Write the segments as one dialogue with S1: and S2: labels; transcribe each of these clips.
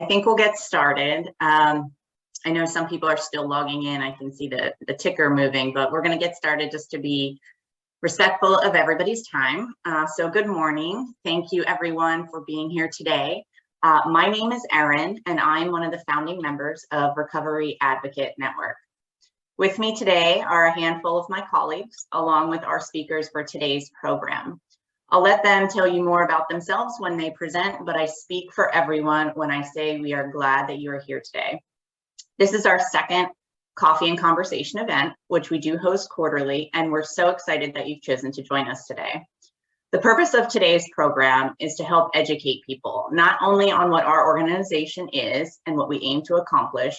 S1: I think we'll get started. I know some people are still logging in. I can see the ticker moving, but we're going to get started just to be respectful of everybody's time. So good morning. Thank you everyone for being here today. My name is Erin, and I'm one of the founding members of Recovery Advocate Network. With me today are a handful of my colleagues, along with our speakers for today's program. I'll let them tell you more about themselves when they present, but I speak for everyone when I say we are glad that you are here today. This is our second Coffee and Conversation event, which we do host quarterly, and we're so excited that you've chosen to join us today. The purpose of today's program is to help educate people, not only on what our organization is and what we aim to accomplish,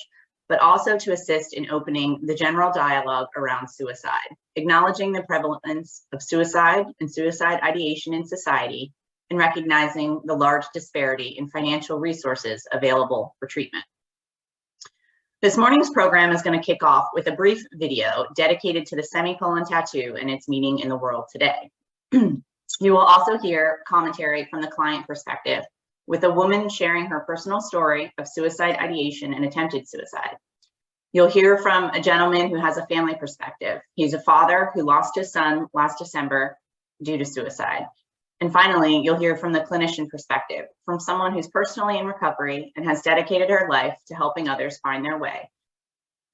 S1: but also to assist in opening the general dialogue around suicide, acknowledging the prevalence of suicide and suicide ideation in society, and recognizing the large disparity in financial resources available for treatment. This morning's program is going to kick off with a brief video dedicated to the semicolon tattoo and its meaning in the world today. You will also hear commentary from the client perspective, with a woman sharing her personal story of suicide ideation and attempted suicide. You'll hear from a gentleman who has a family perspective. He's a father who lost his son last December due to suicide. And finally, you'll hear from the clinician perspective, from someone who's personally in recovery and has dedicated her life to helping others find their way.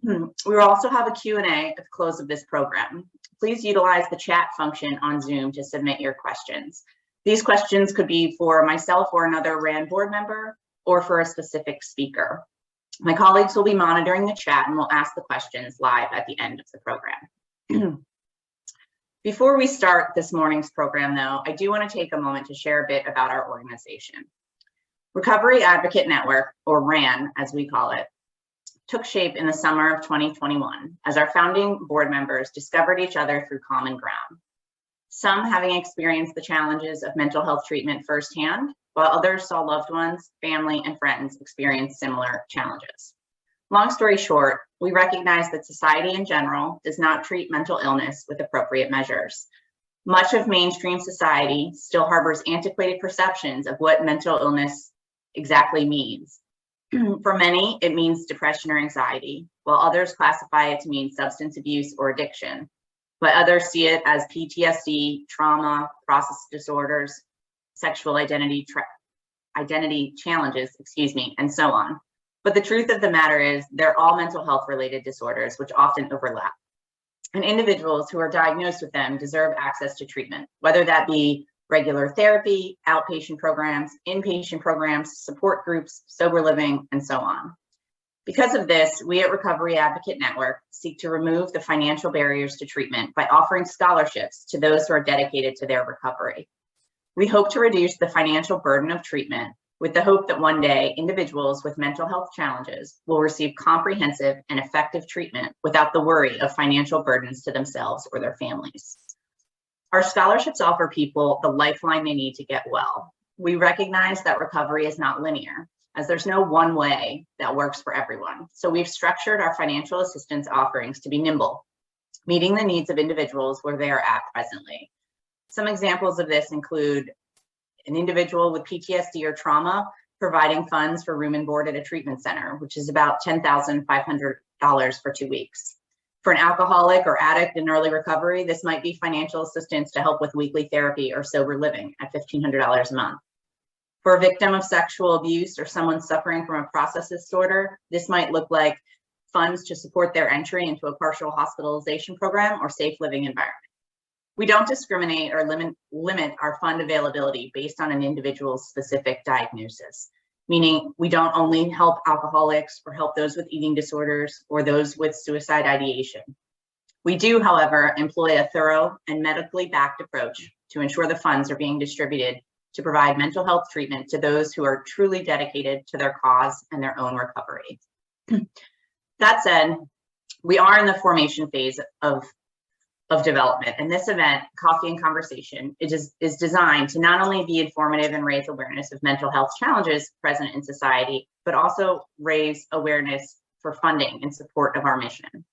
S1: We will also have a Q&A at the close of this program. Please utilize the chat function on Zoom to submit your questions. These questions could be for myself or another RAND board member, or for a specific speaker. My colleagues will be monitoring the chat and will ask the questions live at the end of the program. Before we start this morning's program, though, I do want to take a moment to share a bit about our organization. Recovery Advocate Network, or RAN as we call it, took shape in the summer of 2021 as our founding board members discovered each other through common ground. Some having experienced the challenges of mental health treatment firsthand, while others saw loved ones, family, and friends experience similar challenges. Long story short, we recognize that society in general does not treat mental illness with appropriate measures. Much of mainstream society still harbors antiquated perceptions of what mental illness exactly means. For many, it means depression or anxiety, while others classify it to mean substance abuse or addiction. But others see it as PTSD, trauma, process disorders, sexual identity challenges, and so on. But the truth of the matter is they're all mental health related disorders, which often overlap. And individuals who are diagnosed with them deserve access to treatment, whether that be regular therapy, outpatient programs, inpatient programs, support groups, sober living, and so on. Because of this, we at Recovery Advocate Network seek to remove the financial barriers to treatment by offering scholarships to those who are dedicated to their recovery. We hope to reduce the financial burden of treatment with the hope that one day individuals with mental health challenges will receive comprehensive and effective treatment without the worry of financial burdens to themselves or their families. Our scholarships offer people the lifeline they need to get well. We recognize that recovery is not linear, as there's no one way that works for everyone. So we've structured our financial assistance offerings to be nimble, meeting the needs of individuals where they are at presently. Some examples of this include an individual with PTSD or trauma providing funds for room and board at a treatment center, which is about $10,500 for 2 weeks. For an alcoholic or addict in early recovery, this might be financial assistance to help with weekly therapy or sober living at $1,500 a month. For a victim of sexual abuse or someone suffering from a process disorder, this might look like funds to support their entry into a partial hospitalization program or safe living environment. We don't discriminate or limit our fund availability based on an individual's specific diagnosis, meaning we don't only help alcoholics or help those with eating disorders or those with suicide ideation. We do, however, employ a thorough and medically backed approach to ensure the funds are being distributed to provide mental health treatment to those who are truly dedicated to their cause and their own recovery. That said, we are in the formation phase of development, and this event, Coffee and Conversation, is designed to not only be informative and raise awareness of mental health challenges present in society, but also raise awareness for funding in support of our mission.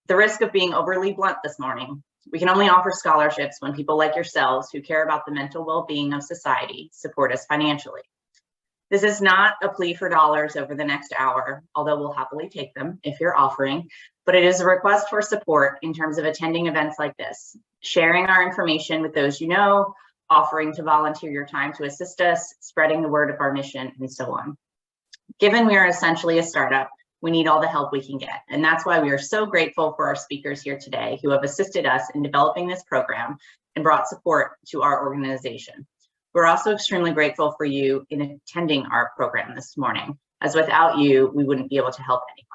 S1: The risk of being overly blunt this morning, we can only offer scholarships when people like yourselves who care about the mental well-being of society support us financially. This is not a plea for dollars over the next hour, although we'll happily take them if you're offering, but it is a request for support in terms of attending events like this, sharing our information with those you know, offering to volunteer your time to assist us, spreading the word of our mission, and so on. Given we are essentially a startup, we need all the help we can get. And that's why we are so grateful for our speakers here today who have assisted us in developing this program and brought support to our organization. We're also extremely grateful for you in attending our program this morning, as without you, we wouldn't be able to help anyone.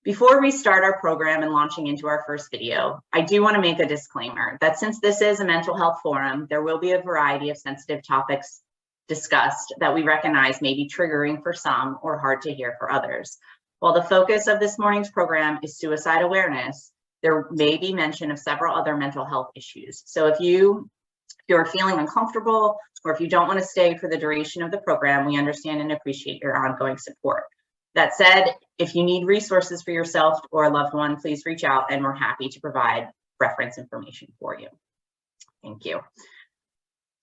S1: Before we start our program and launching into our first video, I do want to make a disclaimer that since this is a mental health forum, there will be a variety of sensitive topics discussed that we recognize may be triggering for some or hard to hear for others. While the focus of this morning's program is suicide awareness, there may be mention of several other mental health issues. So if you're feeling uncomfortable, or if you don't want to stay for the duration of the program, we understand and appreciate your ongoing support. That said, if you need resources for yourself or a loved one, please reach out and we're happy to provide reference information for you. Thank you.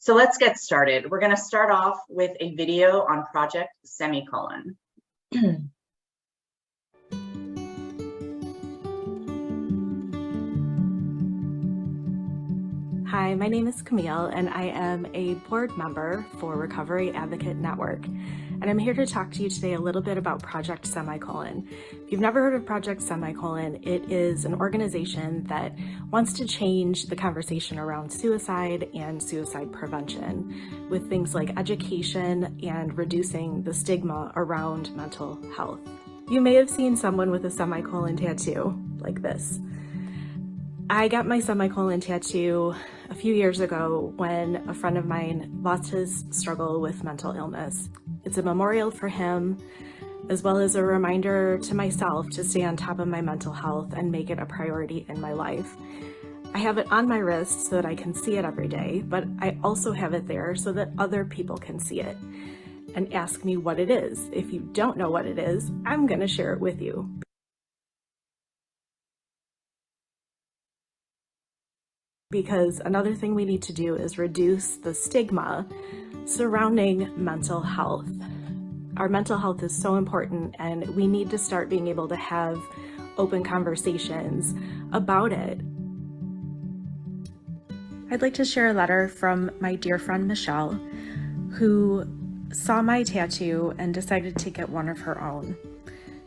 S1: So let's get started. We're going to start off with a video on Project Semicolon.
S2: Hi, my name is Camille and I am a board member for Recovery Advocate Network. And I'm here to talk to you today a little bit about Project Semicolon. If you've never heard of Project Semicolon, it is an organization that wants to change the conversation around suicide and suicide prevention with things like education and reducing the stigma around mental health. You may have seen someone with a semicolon tattoo like this. I got my semicolon tattoo a few years ago when a friend of mine lost his struggle with mental illness. It's a memorial for him, as well as a reminder to myself to stay on top of my mental health and make it a priority in my life. I have it on my wrist so that I can see it every day, but I also have it there so that other people can see it and ask me what it is. If you don't know what it is, I'm going to share it with you. Because another thing we need to do is reduce the stigma surrounding mental health. Our mental health is so important and we need to start being able to have open conversations about it. I'd like to share a letter from my dear friend Michelle, who saw my tattoo and decided to get one of her own.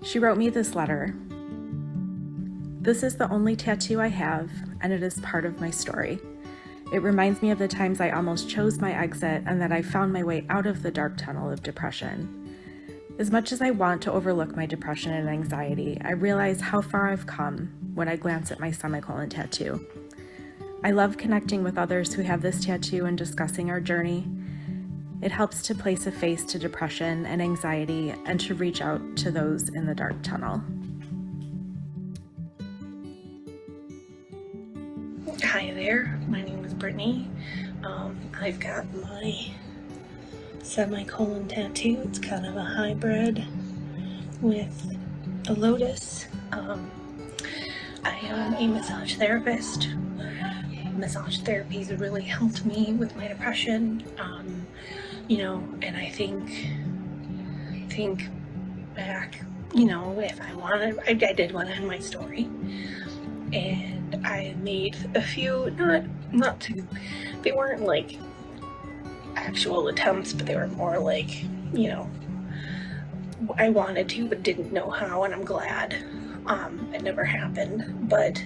S2: She wrote me this letter. This is the only tattoo I have, and it is part of my story. It reminds me of the times I almost chose my exit and that I found my way out of the dark tunnel of depression. As much as I want to overlook my depression and anxiety, I realize how far I've come when I glance at my semicolon tattoo. I love connecting with others who have this tattoo and discussing our journey. It helps to place a face to depression and anxiety and to reach out to those in the dark tunnel.
S3: Hi there, my name is Brittany. I've got my semicolon tattoo. It's kind of a hybrid with a lotus. I am a massage therapist. Massage therapy has really helped me with my depression. And I think back, if I wanted, I did want to end my story. And I made a few, they weren't like actual attempts, but they were more like, I wanted to, but didn't know how, and I'm glad it never happened. But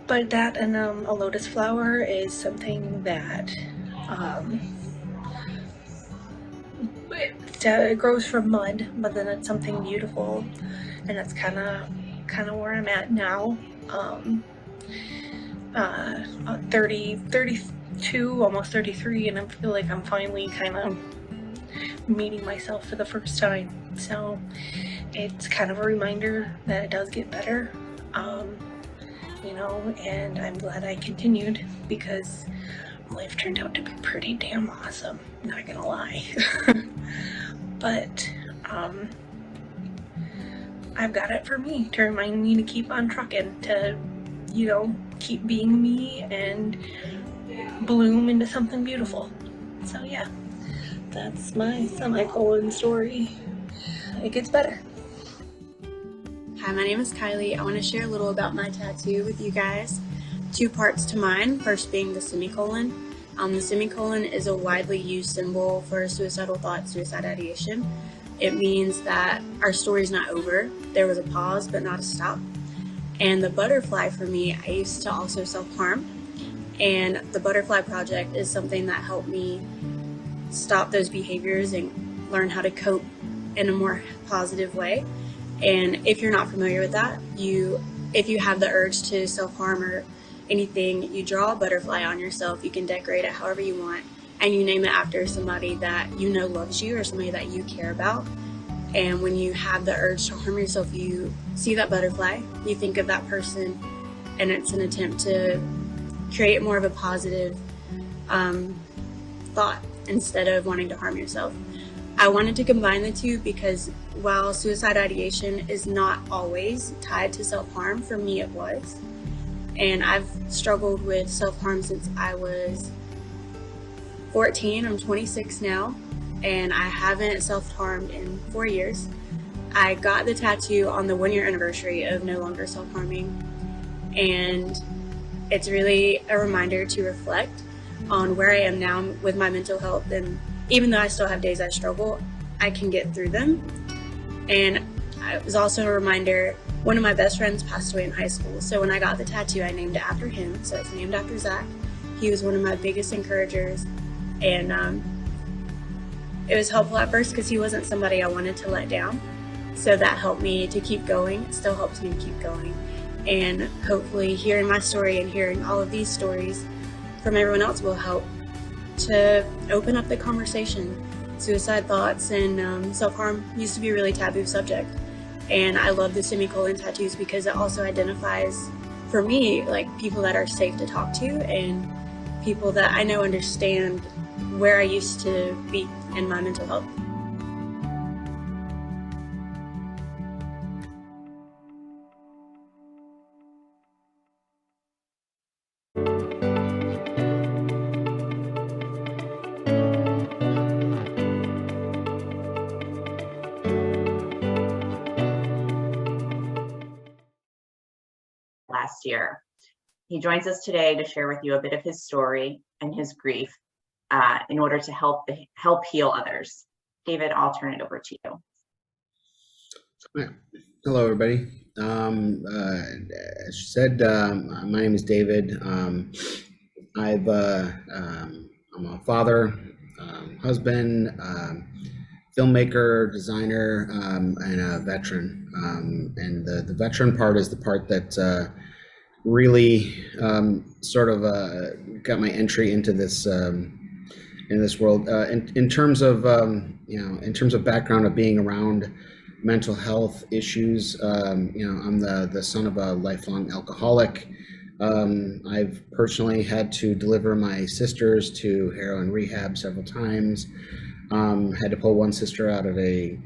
S3: that and a lotus flower is something that it grows from mud, but then it's something beautiful, and that's kind of where I'm at now. 32, almost 33, and I feel like I'm finally kind of meeting myself for the first time. So it's kind of a reminder that it does get better, and I'm glad I continued because life turned out to be pretty damn awesome, not gonna lie. But I've got it for me to remind me to keep on trucking, to keep being me and bloom into something beautiful. So yeah, that's my semicolon story. It gets better.
S4: Hi, my name is Kylie. I want to share a little about my tattoo with you guys. Two parts to mine, first being the semicolon. The semicolon is a widely used symbol for suicidal thought, suicide ideation. It means that our story's not over. There was a pause, but not a stop. And the butterfly for me, I used to also self-harm. And the Butterfly Project is something that helped me stop those behaviors and learn how to cope in a more positive way. And if you're not familiar with that, if you have the urge to self-harm or anything, you draw a butterfly on yourself. You can decorate it however you want, and you name it after somebody that you know loves you or somebody that you care about. And when you have the urge to harm yourself, you see that butterfly, you think of that person, and it's an attempt to create more of a positive thought instead of wanting to harm yourself. I wanted to combine the two because while suicide ideation is not always tied to self-harm, for me it was. And I've struggled with self-harm since I was 14. I'm 26 now, and I haven't self-harmed in 4 years. I got the tattoo on the 1-year anniversary of no longer self-harming, and it's really a reminder to reflect on where I am now with my mental health. And even though I still have days I struggle, I can get through them. And it was also a reminder, one of my best friends passed away in high school. So when I got the tattoo, I named it after him. So it's named after Zach. He was one of my biggest encouragers. And it was helpful at first because he wasn't somebody I wanted to let down. So that helped me to keep going. It still helps me to keep going. And hopefully hearing my story and hearing all of these stories from everyone else will help to open up the conversation. Suicide thoughts and self-harm used to be a really taboo subject. And I love the semicolon tattoos because it also identifies, for me, like people that are safe to talk to and people that I know understand where I used to be in my mental health.
S1: Last year. He joins us today to share with you a bit of his story and his grief in order to help heal others. David, I'll turn it over to you.
S5: Yeah. Hello, everybody. As you said, my name is David. I'm a father, husband, filmmaker, designer, and a veteran. And the veteran part is the part that really sort of got my entry into this world. In terms of in terms of background of being around mental health issues, I'm the son of a lifelong alcoholic. I've personally had to deliver my sisters to heroin rehab several times. Had to pull one sister out of a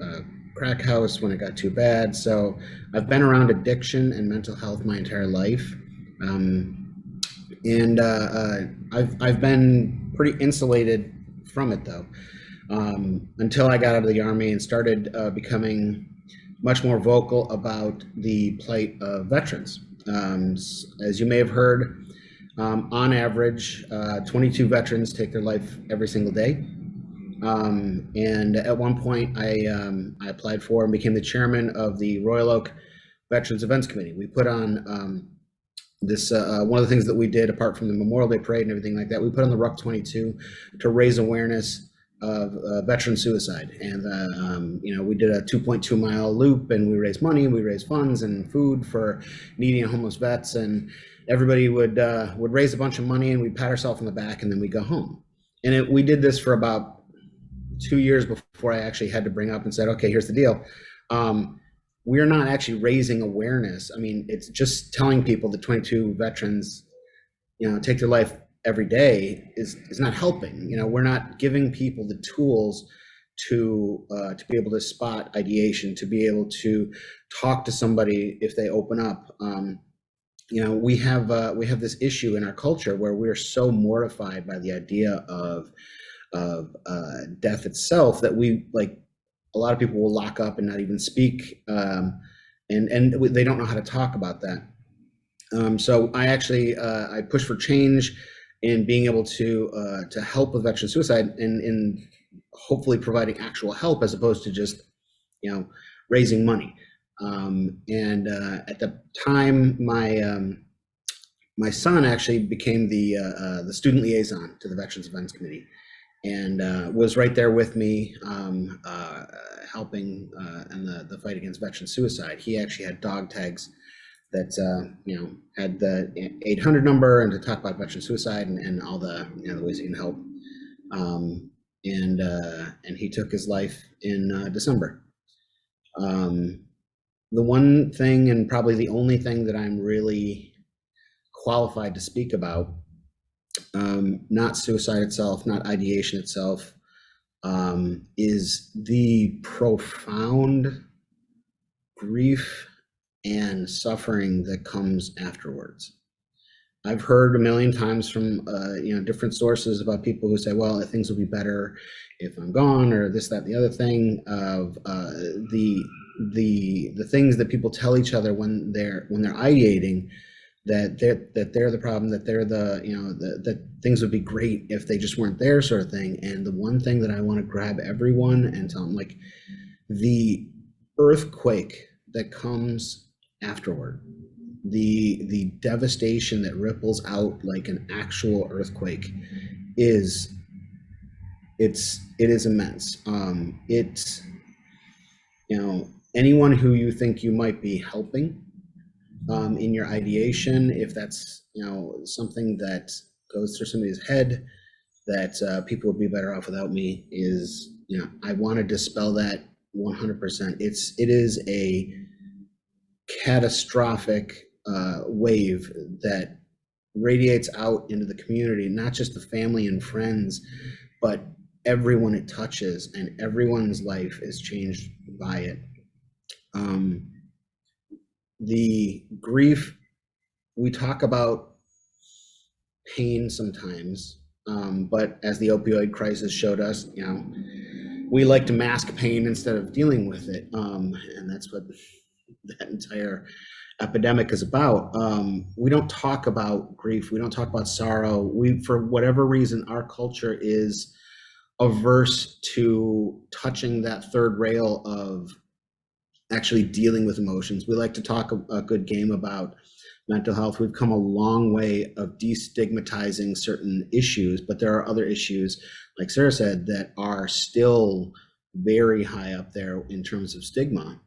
S5: crack house when it got too bad. So I've been around addiction and mental health my entire life. I've been pretty insulated from it though, until I got out of the Army and started becoming much more vocal about the plight of veterans. As you may have heard, on average, 22 veterans take their life every single day. And at one point I applied for and became the chairman of the Royal Oak Veterans Events Committee. We put on this one of the things that we did, apart from the Memorial Day parade and everything like that, we put on the Ruck 22 to raise awareness of veteran suicide. And we did a 2.2 mile loop, and we raised money, we raised funds and food for needy and homeless vets, and everybody would raise a bunch of money, and we'd pat ourselves on the back, and then we'd go home. And we did this for about 2 years before I actually had to bring up and said, okay, here's the deal. We're not actually raising awareness. I mean, it's just telling people that 22 veterans, take their life every day is not helping. We're not giving people the tools to be able to spot ideation, to be able to talk to somebody if they open up. We have this issue in our culture where we're so mortified by the idea of death itself, that we, like, a lot of people will lock up and not even speak, and they don't know how to talk about that. So I actually I push for change in being able to help with veteran suicide, and in hopefully providing actual help as opposed to just, you know, raising money. At the time, my son actually became the student liaison to the Veterans Events Committee, and was right there with me, helping in the fight against veteran suicide. He actually had dog tags that you know, had the 800 number, and to talk about veteran suicide and all the, you know, the ways he can help. And he took his life in December. The one thing, and probably the only thing that I'm really qualified to speak about, not suicide itself, not ideation itself, is the profound grief and suffering that comes afterwards. I've heard a million times from you know, different sources about people who say, well, things will be better if I'm gone, or this, that, the other thing, of the things that people tell each other when they're ideating, that they're the problem, that they're the, you know, that things would be great if they just weren't there, sort of thing. And the one thing that I want to grab everyone and tell them, like, the earthquake that comes afterward, the devastation that ripples out like an actual earthquake, it is immense. It's, you know, anyone who you think you might be helping in your ideation, if that's, you know, something that goes through somebody's head, that people would be better off without me, is, you know, I want to dispel that 100%. It is a catastrophic wave that radiates out into the community, not just the family and friends, but everyone it touches, and everyone's life is changed by it. The grief, we talk about pain sometimes, but as the opioid crisis showed us, you know, we like to mask pain instead of dealing with it, and that's what that entire epidemic is about. We don't talk about grief. We don't talk about sorrow. We, for whatever reason, our culture is averse to touching that third rail of actually dealing with emotions. We like to talk a good game about mental health. We've come a long way of destigmatizing certain issues, but there are other issues, like Sarah said, that are still very high up there in terms of stigma.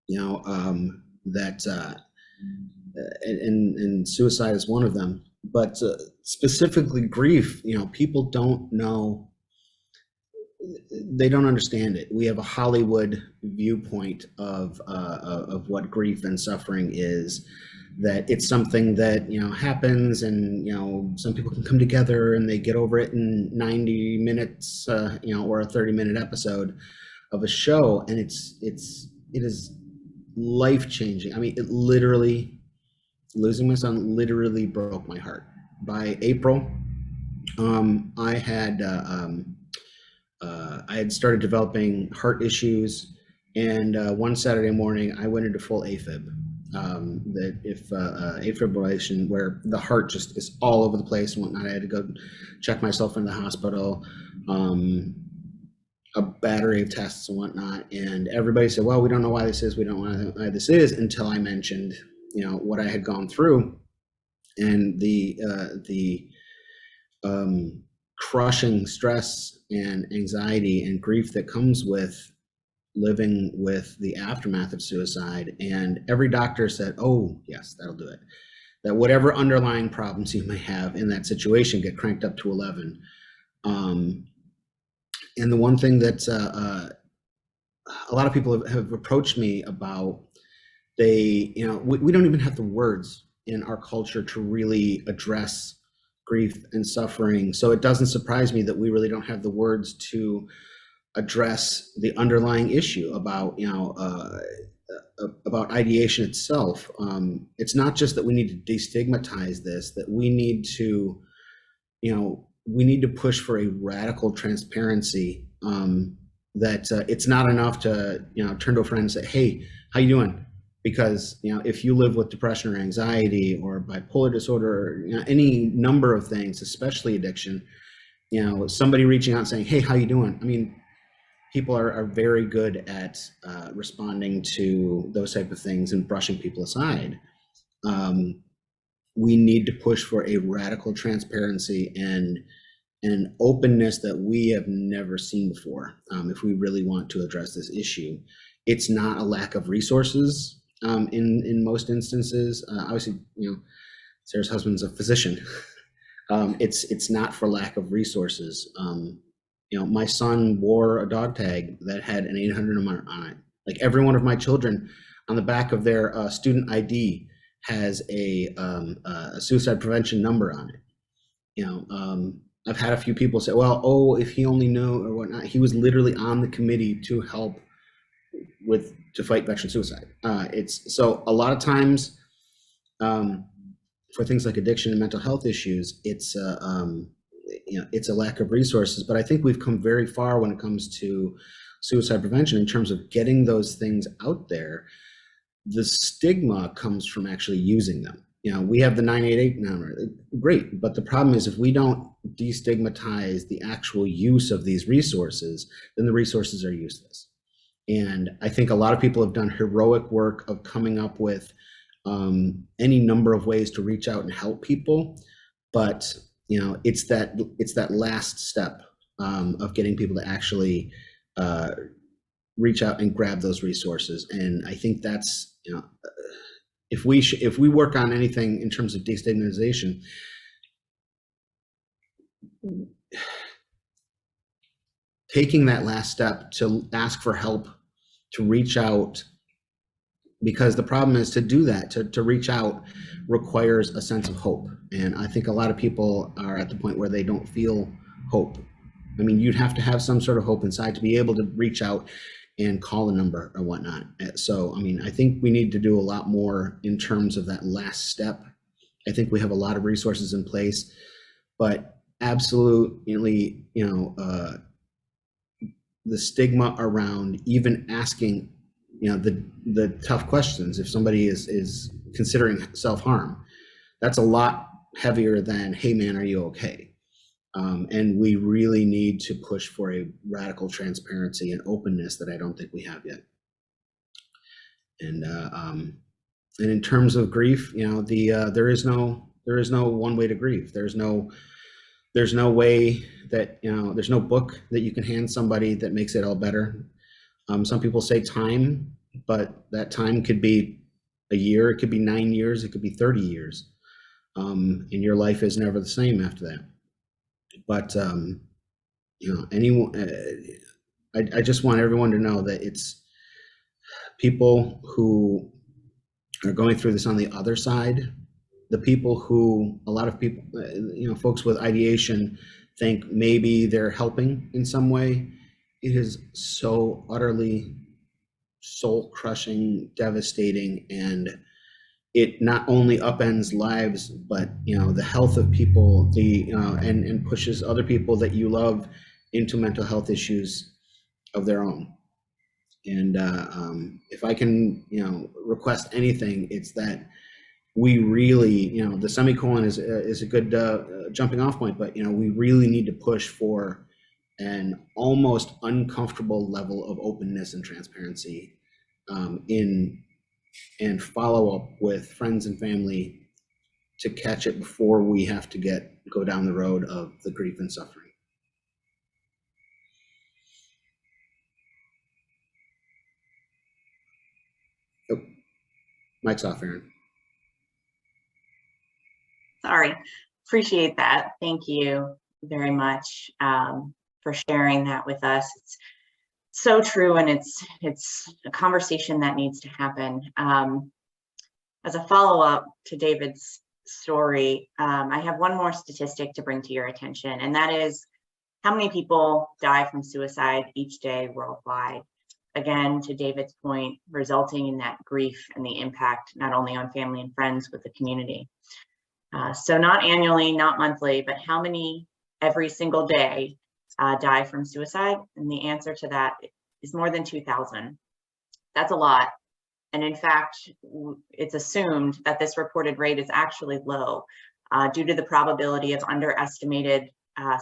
S5: You know, and suicide is one of them. But specifically grief, you know, people don't know. They don't understand it. We have a Hollywood viewpoint of what grief and suffering is, that it's something that, you know, happens, and, you know, some people can come together and they get over it in 90 minutes, you know, or a 30-minute episode of a show, and it is life-changing. I mean, it literally, losing my son literally broke my heart. By April, I had started developing heart issues, and one Saturday morning I went into full AFib. That if afibrillation, where the heart just is all over the place and whatnot. I had to go check myself in the hospital, a battery of tests and whatnot, and everybody said, well, we don't know why this is, we don't know why this is, until I mentioned, you know, what I had gone through, and the crushing stress and anxiety and grief that comes with living with the aftermath of suicide. And every doctor said, oh yes, that'll do it, that whatever underlying problems you may have in that situation get cranked up to 11. And the one thing that a lot of people have approached me about, they, you know, we don't even have the words in our culture to really address grief and suffering. So it doesn't surprise me that we really don't have the words to address the underlying issue about, you know, about ideation itself. It's not just that we need to destigmatize this, that we need to, you know, we need to push for a radical transparency, that it's not enough to, turn to a friend and say, hey, how you doing? Because, if you live with depression or anxiety or bipolar disorder, or, any number of things, especially addiction, somebody reaching out and saying, hey, how you doing? I mean, people are very good at responding to those type of things and brushing people aside. We need to push for a radical transparency and an openness that we have never seen before, if we really want to address this issue. It's not a lack of resources in most instances. Obviously, Sarah's husband's a physician. It's not for lack of resources. My son wore a dog tag that had an 800 number on it. Like every one of my children, on the back of their student ID has a suicide prevention number on it. I've had a few people say, well, if he only knew or whatnot. He was literally on the committee to help to fight veteran suicide. So a lot of times for things like addiction and mental health issues, it's a lack of resources. But I think we've come very far when it comes to suicide prevention in terms of getting those things out there. The stigma comes from actually using them. We have the 988 number, great, but the problem is if we don't destigmatize the actual use of these resources, then the resources are useless. And I think a lot of people have done heroic work of coming up with any number of ways to reach out and help people, but it's that last step of getting people to actually reach out and grab those resources. And I think that's, if we work on anything in terms of destigmatization, taking that last step to ask for help, to reach out, because the problem is to do that, to reach out requires a sense of hope. And I think a lot of people are at the point where they don't feel hope. I mean, you'd have to have some sort of hope inside to be able to reach out and call a number or whatnot. So, I mean, I think we need to do a lot more in terms of that last step. I think we have a lot of resources in place, but absolutely, the stigma around even asking, the tough questions. If somebody is considering self-harm, that's a lot heavier than, hey man, are you okay? And we really need to push for a radical transparency and openness that I don't think we have yet. And in terms of grief, there is no one way to grieve. There's no way that, there's no book that you can hand somebody that makes it all better. Some people say time, but that time could be a year, it could be 9 years, it could be 30 years. And your life is never the same after that. But anyone, I just want everyone to know that it's people who are going through this on the other side, the people who, a lot of people, folks with ideation think maybe they're helping in some way. It is so utterly soul-crushing, devastating, and it not only upends lives, but the health of people, and pushes other people that you love into mental health issues of their own. And if I can, request anything, it's that we really, the semicolon is a good jumping off point, but we really need to push for an almost uncomfortable level of openness and transparency and follow up with friends and family to catch it before we have to go down the road of the grief and suffering. Oh, mic's off, Aaron.
S1: Sorry, appreciate that. Thank you very much for sharing that with us. It's so true, and it's a conversation that needs to happen. As a follow-up to David's story, I have one more statistic to bring to your attention, and that is how many people die from suicide each day worldwide. Again, to David's point, resulting in that grief and the impact not only on family and friends, but the community. So not annually, not monthly, but how many every single day die from suicide? And the answer to that is more than 2,000. That's a lot. And in fact, it's assumed that this reported rate is actually low due to the probability of underestimated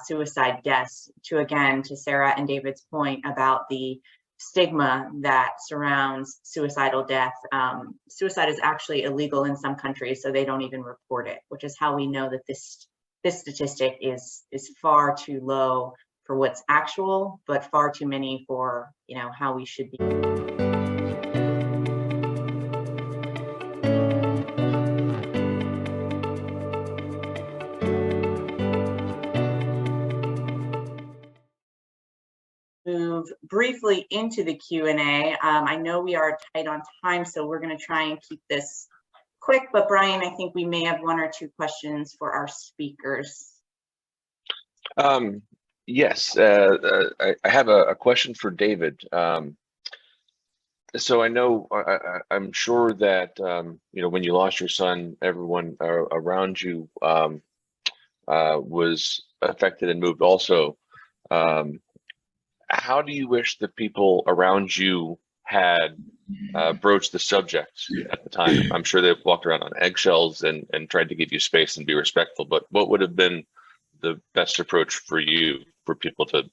S1: suicide deaths. To Sarah and David's point about the stigma that surrounds suicidal death. Suicide is actually illegal in some countries, so they don't even report it, which is how we know that this statistic is far too low for what's actual, but far too many for how we should be. Move briefly into the Q&A. I know we are tight on time, so we're going to try and keep this quick, but Brian, I think we may have one or two questions for our speakers.
S6: Yes, I have a question for David. So I know, I'm sure that, when you lost your son, everyone around you was affected and moved also. How do you wish the people around you had broached the subject at the time? I'm sure they walked around on eggshells and tried to give you space and be respectful, but what would have been the best approach for you, for people to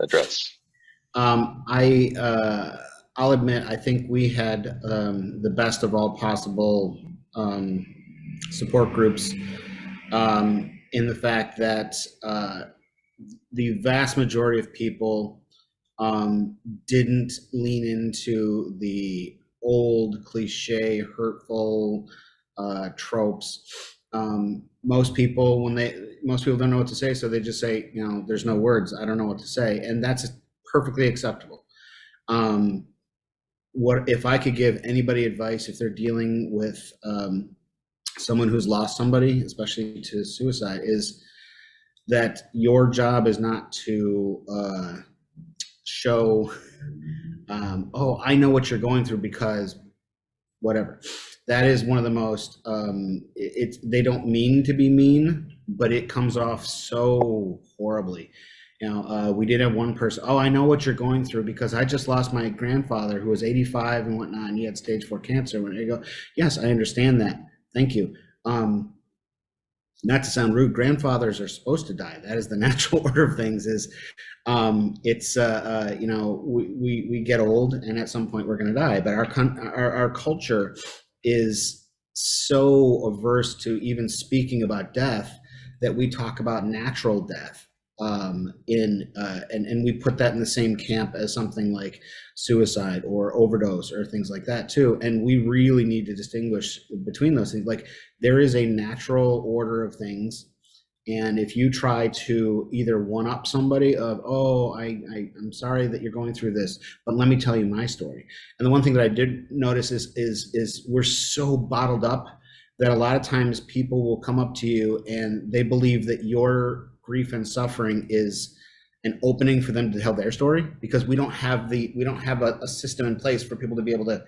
S6: address?
S5: I'll admit, I think we had the best of all possible support groups in the fact that the vast majority of people didn't lean into the old cliche, hurtful tropes. Most people don't know what to say, so they just say, there's no words, I don't know what to say, and that's perfectly acceptable. What if I could give anybody advice if they're dealing with someone who's lost somebody, especially to suicide, is that your job is not to show, oh, I know what you're going through because whatever. That is one of the most, they don't mean to be mean, but it comes off so horribly. We did have one person, oh, I know what you're going through because I just lost my grandfather who was 85 and whatnot, and he had stage 4 cancer. When I go, yes, I understand that. Thank you. Not to sound rude, grandfathers are supposed to die. That is the natural order of things. We get old, and at some point we're going to die. But our culture is so averse to even speaking about death that we talk about natural death. And we put that in the same camp as something like suicide or overdose or things like that too. And we really need to distinguish between those things. Like, there is a natural order of things. And if you try to either one up somebody of, oh, I'm sorry that you're going through this, but let me tell you my story. And the one thing that I did notice is we're so bottled up that a lot of times people will come up to you and they believe that your grief and suffering is an opening for them to tell their story, because we don't have a system in place for people to be able to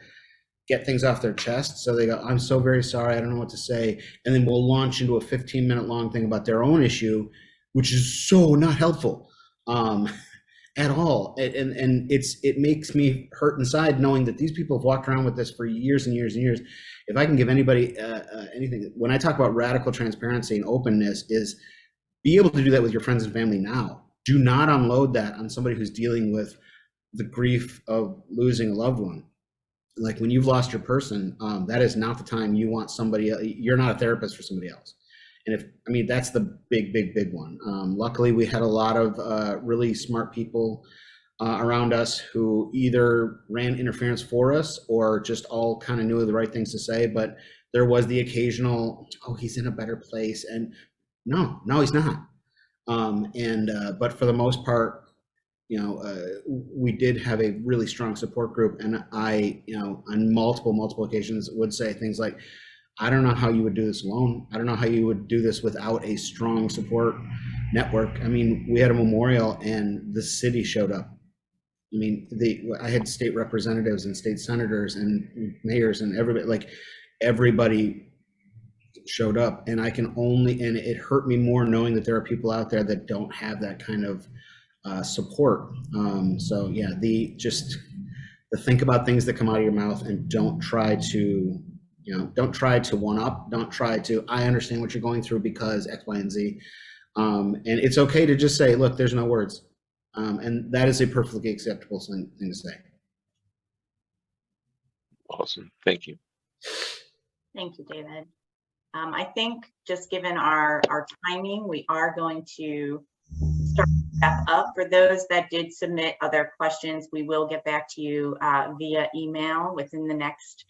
S5: get things off their chest. So they go, I'm so very sorry, I don't know what to say. And then we'll launch into a 15-minute long thing about their own issue, which is so not helpful at all. And it makes me hurt inside knowing that these people have walked around with this for years and years and years. If I can give anybody anything, when I talk about radical transparency and openness, is be able to do that with your friends and family now. Do not unload that on somebody who's dealing with the grief of losing a loved one. Like, when you've lost your person, that is not the time you want somebody, you're not a therapist for somebody else. And that's the big one. Luckily, we had a lot of really smart people around us who either ran interference for us or just all kind of knew the right things to say. But there was the occasional, oh, he's in a better place. And no, he's not. But for the most part, we did have a really strong support group, and I, on multiple occasions would say things like, I don't know how you would do this alone. I don't know how you would do this without a strong support network. We had a memorial and the city showed up. I had state representatives and state senators and mayors and everybody showed up, and and it hurt me more knowing that there are people out there that don't have that kind of support. So yeah, the think about things that come out of your mouth, and don't try to one up. Don't try to, I understand what you're going through because X, Y, and Z. And it's okay to just say, look, there's no words. And that is a perfectly acceptable thing to say.
S6: Awesome. Thank you.
S1: Thank you, David. I think just given our timing, we are going to start to wrap up. For those that did submit other questions, we will get back to you via email within the next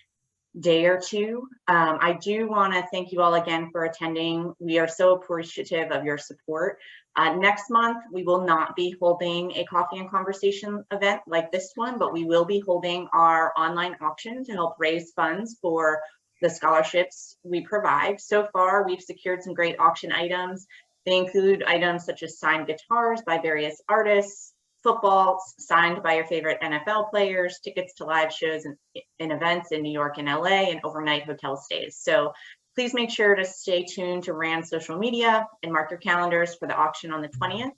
S1: day or two. I do want to thank you all again for attending. We are so appreciative of your support. Next month, we will not be holding a coffee and conversation event like this one, but we will be holding our online auction to help raise funds for the scholarships we provide. So far, we've secured some great auction items. They include items such as signed guitars by various artists, football signed by your favorite NFL players, tickets to live shows and events in New York and LA, and overnight hotel stays. So please make sure to stay tuned to RAND social media and mark your calendars for the auction on the 20th.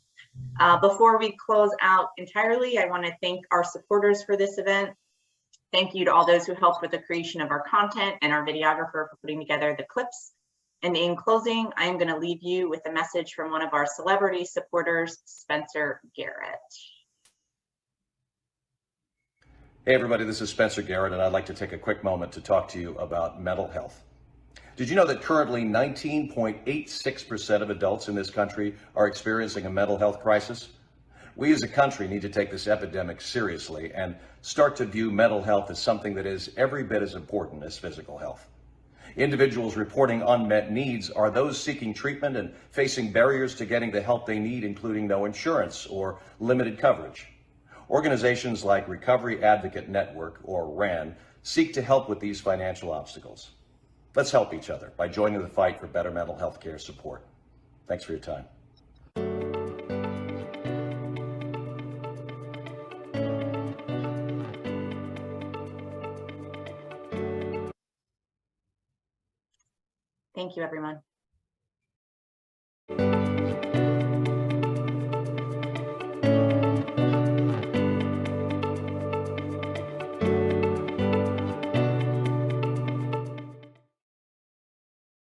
S1: Before we close out entirely, I want to thank our supporters for this event. Thank you to all those who helped with the creation of our content and our videographer for putting together the clips. And in closing, I am going to leave you with a message from one of our celebrity supporters, Spencer Garrett.
S7: Hey everybody, this is Spencer Garrett, and I'd like to take a quick moment to talk to you about mental health. Did you know that currently 19.86% of adults in this country are experiencing a mental health crisis? We as a country need to take this epidemic seriously and start to view mental health as something that is every bit as important as physical health. Individuals reporting unmet needs are those seeking treatment and facing barriers to getting the help they need, including no insurance or limited coverage. Organizations like Recovery Advocate Network, or RAN, seek to help with these financial obstacles. Let's help each other by joining the fight for better mental health care support. Thanks for your time.
S1: Thank you, everyone.